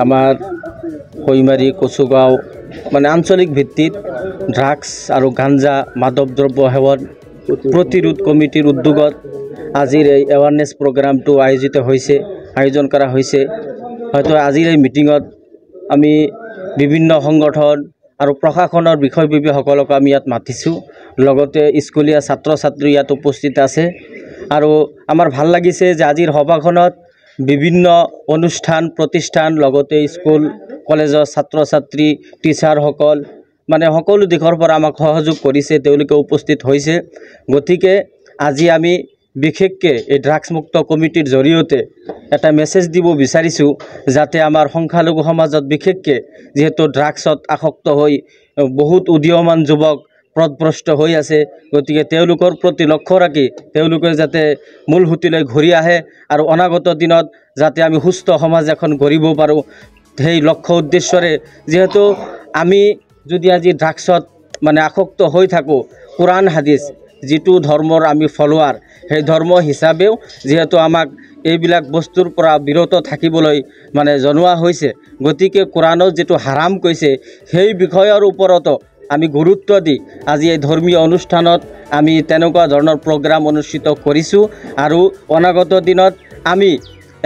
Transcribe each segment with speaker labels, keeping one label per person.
Speaker 1: আমাৰ কৈমাৰী কচুগাঁও মানে আঞ্চলিক ভিত্তিত ড্ৰাগছ আৰু গাঞ্জা মাদক দ্ৰব্য সেৱন প্ৰতিৰোধ কমিটিৰ উদ্যোগত আজিৰ এই এৱাৰনেছ প্ৰগ্ৰামটো আয়োজন কৰা হৈছে। হয়তো আজিৰ এই মিটিঙত আমি বিভিন্ন সংগঠন আৰু প্ৰশাসনৰ বিষয়ববীয়াসকলক আমি ইয়াত মাতিছোঁ। লগতে স্কুলীয়া ছাত্ৰ ছাত্ৰী ইয়াত উপস্থিত আছে আৰু আমাৰ ভাল লাগিছে যে আজিৰ সভাখনত বিভিন্ন অনুষ্ঠান প্ৰতিষ্ঠান লগতে স্কুল কলেজৰ ছাত্ৰ ছাত্ৰী টিচাৰসকল মানে সকলো দিশৰ পৰা আমাক সহযোগ কৰিছে, তেওঁলোকে উপস্থিত হৈছে। গতিকে আজি আমি বিশেষকৈ এই ড্ৰাগছ মুক্ত কমিটিৰ জৰিয়তে এটা মেছেজ দিব বিচাৰিছোঁ, যাতে আমাৰ সংখ্যালঘু সমাজত বিশেষকৈ যিহেতু ড্ৰাগছত আসক্ত হৈ বহুত উদীয়মান যুৱক পথভ্ৰষ্ট হৈ আছে, গতিকে তেওঁলোকৰ প্ৰতি লক্ষ্য ৰাখি তেওঁলোকে যাতে মূল সুঁতিলৈ ঘূৰি আহে আৰু অনাগত দিনত যাতে আমি সুস্থ সমাজ এখন গঢ়িব পাৰোঁ, সেই লক্ষ্য উদ্দেশ্যৰে যিহেতু আমি যদি আজি ড্ৰাগছত মানে আসক্ত হৈ থাকোঁ, কোৰাণ হাদিছ যিটো ধৰ্মৰ আমি ফলোৱাৰ সেই ধৰ্ম হিচাপেও যিহেতু আমাক এইবিলাক বস্তুৰ পৰা বিৰত থাকিবলৈ মানে জনোৱা হৈছে, গতিকে কোৰাণত যিটো হাৰাম কৈছে সেই বিষয়ৰ ওপৰতো আমি গুৰুত্ব দি আজি এই ধৰ্মীয় অনুষ্ঠানত আমি তেনেকুৱা ধৰণৰ প্ৰগ্ৰাম অনুষ্ঠিত কৰিছোঁ আৰু অনাগত দিনত আমি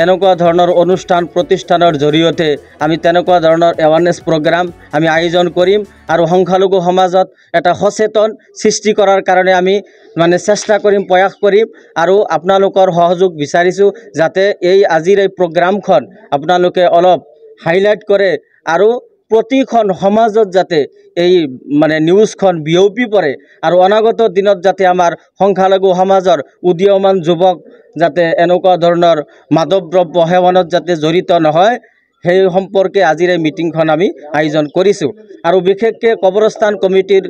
Speaker 1: এনেকুৱা ধৰণৰ অনুষ্ঠান প্ৰতিষ্ঠানৰ জৰিয়তে আমি তেনেকুৱা ধৰণৰ এৱাৰনেছ প্ৰগ্ৰাম আমি আয়োজন কৰিম আৰু সংখ্যালঘু সমাজত এটা সচেতন সৃষ্টি কৰাৰ কাৰণে আমি মানে চেষ্টা কৰিম, প্ৰয়াস কৰিম আৰু আপোনালোকৰ সহযোগ বিচাৰিছোঁ যাতে এই আজিৰ এই প্ৰগ্ৰামখন আপোনালোকে অলপ হাইলাইট কৰে আৰু প্ৰতিখন সমাজত যাতে এই মানে নিউজখন বিয়পি পৰে আৰু অনাগত দিনত যাতে আমাৰ সংখ্যালঘু সমাজৰ উদীয়মান যুৱক যাতে এনেকুৱা ধৰণৰ মাদক দ্ৰব্য সেৱনত যাতে জড়িত নহয়, সেই সম্পৰ্কে আজিৰ এই মিটিংখন আমি আয়োজন কৰিছোঁ। আৰু বিশেষকৈ কবৰস্থান কমিটিৰ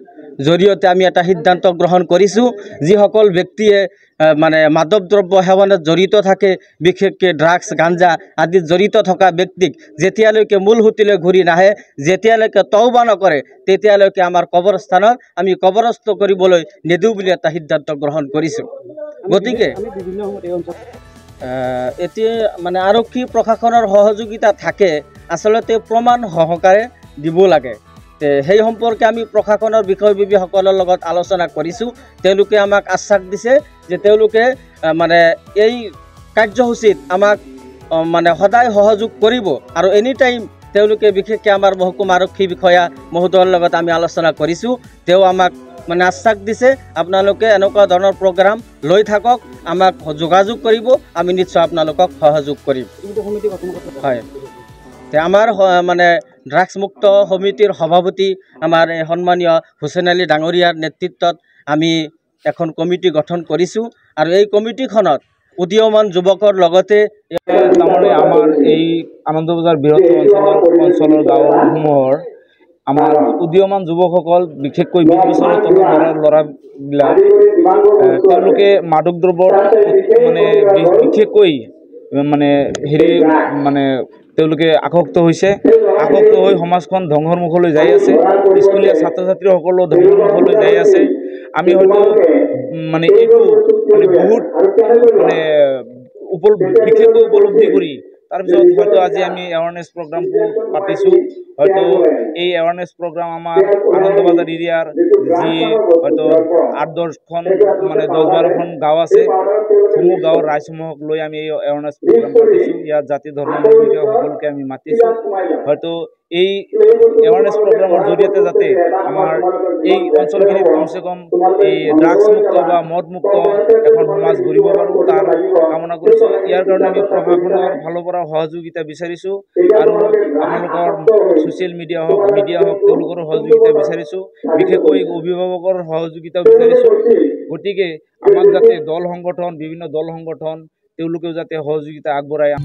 Speaker 1: জৰিয়তে আমি এটা সিদ্ধান্ত গ্ৰহণ কৰিছোঁ, যিসকল ব্যক্তিয়ে মানে মাদক দ্ৰব্য সেৱনত জড়িত থাকে, বিশেষকৈ ড্ৰাগছ গাঞ্জা আদিত জড়িত থকা ব্যক্তিক যেতিয়ালৈকে মূল সুঁতিলৈ ঘূৰি নাহে, যেতিয়ালৈকে তওবা নকৰে, তেতিয়ালৈকে আমাৰ কবৰস্থানত আমি কবৰস্থ কৰিবলৈ নিদিওঁ বুলি এটা সিদ্ধান্ত গ্ৰহণ কৰিছোঁ। গতিকে এতিয়া মানে আৰক্ষী প্ৰশাসনৰ সহযোগিতা থাকে, আচলতে প্ৰমাণ সহকাৰে দিব লাগে। সেই সম্পৰ্কে আমি প্ৰশাসনৰ বিষয়ববীয়াসকলৰ লগত আলোচনা কৰিছোঁ। তেওঁলোকে আমাক আশ্বাস দিছে যে তেওঁলোকে মানে এই কাৰ্যসূচীত আমাক মানে সদায় সহযোগ কৰিব আৰু এনি টাইম তেওঁলোকে বিশেষকৈ আমাৰ মহকুমা আৰক্ষী বিষয়া মহোদয়ৰ লগত আমি আলোচনা কৰিছোঁ। তেওঁ আমাক মানে আশ্বাস দিছে আপোনালোকে এনেকুৱা ধৰণৰ প্ৰগ্ৰাম লৈ থাকক, আমাক যোগাযোগ কৰিব, আমি নিশ্চয় আপোনালোকক সহযোগ কৰিম। হয়, আমাৰ মানে ড্ৰাগছ মুক্ত সমিতিৰ সভাপতি আমাৰ সন্মানীয় হুছেইন আলী ডাঙৰীয়াৰ নেতৃত্বত আমি এখন কমিটি গঠন কৰিছোঁ আৰু এই কমিটিখনত উদীয়মান যুৱকৰ লগতে
Speaker 2: তাৰমানে আমাৰ এই আনন্দবজাৰ বৃহত্তৰ অঞ্চলৰ গাঁওসমূহৰ আমাৰ উদীয়মান যুৱকসকল, বিশেষকৈ 20 বছৰৰ তলৰ ল'ৰাবিলাক তেওঁলোকে মাদক দ্ৰব্যৰ মানে বিশেষকৈ মানে মানে তেওঁলোকে আসক্ত হৈ সমাজখন ধ্বংসৰ মুখলৈ যাই আছে, স্কুলীয়া ছাত্ৰ ছাত্ৰীসকলো ধ্বংসৰ মুখলৈ যাই আছে। আমি হয়তো মানে এইটো মানে বহুত মানে বিশেষকৈ উপলব্ধি কৰি তাৰপিছত হয়তো আজি আমি এৱাৰনেছ প্ৰগ্ৰামটো পাতিছোঁ। হয়তো এই এৱাৰনেছ প্ৰগ্ৰাম আমাৰ আনন্দবাজাৰ এৰিয়াৰ যি হয়তো 8-10খন মানে 10-12খন গাঁও আছে, সমূহ গাঁৱৰ ৰাইজসমূহক লৈ আমি এই এৱাৰনেছ প্ৰগ্ৰাম পাতিছোঁ। ইয়াত জাতি ধৰ্ম নিৰ্বিশেষে সকলোকে আমি মাতিছোঁ। হয়তো এই এৱাৰনেছ প্ৰগ্ৰামৰ জৰিয়তে যাতে আমাৰ এই অঞ্চলখিনিত কমচে কম এই ড্ৰাগছ মুক্ত বা মদমুক্ত এখন সমাজ গঢ়িব পাৰোঁ, তাৰ কামনা কৰিছোঁ। ইয়াৰ কাৰণে আমি প্ৰশাসনৰ ফালৰ পৰা সহযোগিতা বিচাৰিছোঁ আৰু আপোনালোকৰ ছ'চিয়েল মিডিয়া হওক তেওঁলোকৰো সহযোগিতা বিচাৰিছোঁ, বিশেষকৈ অভিভাৱকৰ সহযোগিতাও বিচাৰিছোঁ। গতিকে আমাক যাতে বিভিন্ন দল সংগঠন তেওঁলোকেও যাতে সহযোগিতা আগবঢ়ায়।